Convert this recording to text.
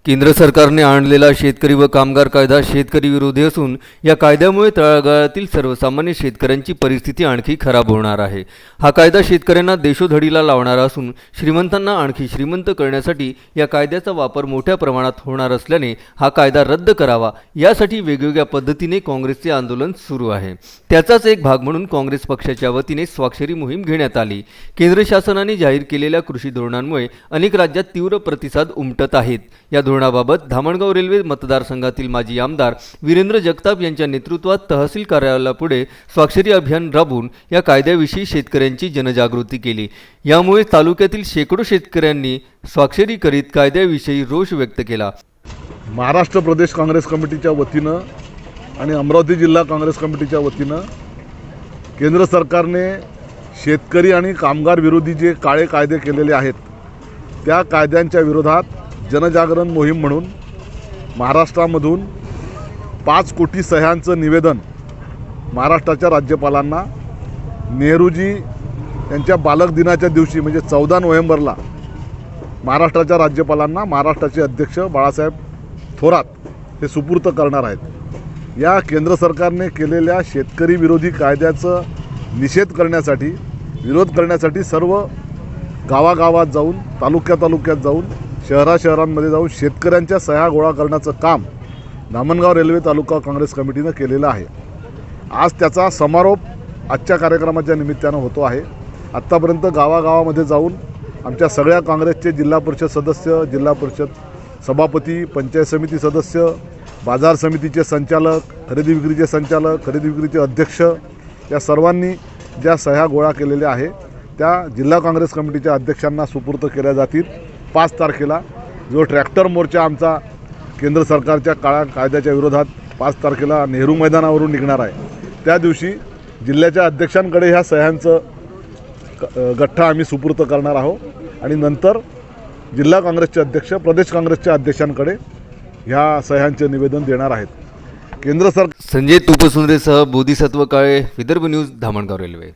केंद्र सरकारने आणलेला शेतकरी व कामगार कायदा शेतकरी विरोधी असून या कायद्यामुळे तळागाळातील सर्वसामान्य शेतकऱ्यांची परिस्थिती आणखी खराब होणार आहे। हा कायदा शेतकऱ्यांना देशोधडीला लावणारा असून श्रीमंतांना आणखी श्रीमंत करण्यासाठी या कायद्याचा वापर मोठ्या प्रमाणात होणार असल्याने हा कायदा रद्द करावा यासाठी वेगवेगळ्या पद्धतीने काँग्रेसचे आंदोलन सुरू आहे। त्याचाच एक भाग म्हणून काँग्रेस पक्षाच्या वतीने स्वाक्षरी मोहीम घेण्यात आली। केंद्र शासनाने जाहीर केलेल्या कृषी धोरणांमुळे अनेक राज्यात तीव्र प्रतिसाद उमटत आहेत। या धोरणाबाबत धामणगाव रेल्वे मतदारसंघातील माजी आमदार वीरेंद्र जगताप यांच्या नेतृत्वात तहसील कार्यालयापुढे स्वाक्षरी अभियान राबवून या कायद्याविषयी शेतकऱ्यांची जनजागृती केली। यामुळे तालुक्यातील शेकडो शेतकऱ्यांनी स्वाक्षरी करीत कायद्याविषयी रोष व्यक्त केला। महाराष्ट्र प्रदेश काँग्रेस कमिटीच्या वतीनं आणि अमरावती जिल्हा काँग्रेस कमिटीच्या वतीनं केंद्र सरकारने शेतकरी आणि कामगार विरोधी जे काळे कायदे केलेले आहेत त्या कायद्यांच्या विरोधात जनजागरण मोहीम म्हणून महाराष्ट्रामधून 5 कोटी सह्यांचं निवेदन महाराष्ट्राच्या राज्यपालांना नेहरूजी यांच्या बालक दिनाच्या दिवशी म्हणजे 14 नोव्हेंबरला महाराष्ट्राच्या राज्यपालांना महाराष्ट्राचे अध्यक्ष बाळासाहेब थोरात हे सुपूर्द करणार आहेत। या केंद्र सरकारने केलेल्या शेतकरी विरोधी कायद्याचं निषेध करण्यासाठी विरोध करण्यासाठी सर्व गावागावात जाऊन तालुक्यात जाऊन शहरांमध्ये जाऊन शेतकऱ्यांच्या सह्या गोळा करण्याचं काम धामणगाव रेल्वे तालुका काँग्रेस कमिटीनं केलेलं आहे। आज त्याचा समारोप आजच्या कार्यक्रमाच्या निमित्तानं होतो आहे। आत्तापर्यंत गावागावामध्ये जाऊन आमच्या सगळ्या काँग्रेसचे जिल्हा परिषद सदस्य, जिल्हा परिषद सभापती, पंचायत समिती सदस्य, बाजार समितीचे संचालक, खरेदी विक्रीचे संचालक, खरेदी विक्रीचे अध्यक्ष या सर्वांनी ज्या सह्या गोळा केलेल्या आहे त्या जिल्हा काँग्रेस कमिटीच्या अध्यक्षांना सुपूर्द केल्या जातील। 5 तारखेला जो ट्रॅक्टर मोर्चा आमचा केंद्र सरकारच्या काळ्या कायद्याच्या विरोधात 5 तारखेला नेहरू मैदानावरून निघणार आहे, त्या दिवशी जिल्ह्याच्या अध्यक्षांकडे ह्या सह्यांचं गठ्ठा आम्ही सुपूर्द करणार आहोत आणि नंतर जिल्हा काँग्रेसचे अध्यक्ष, प्रदेश काँग्रेसच्या अध्यक्षांकडे ह्या सह्यांचे निवेदन देणार आहेत। केंद्र सरकार संजय तुपसुंद्रेसह बोधिसत्व काळे, विदर्भ न्यूज, धामणगाव रेल्वे।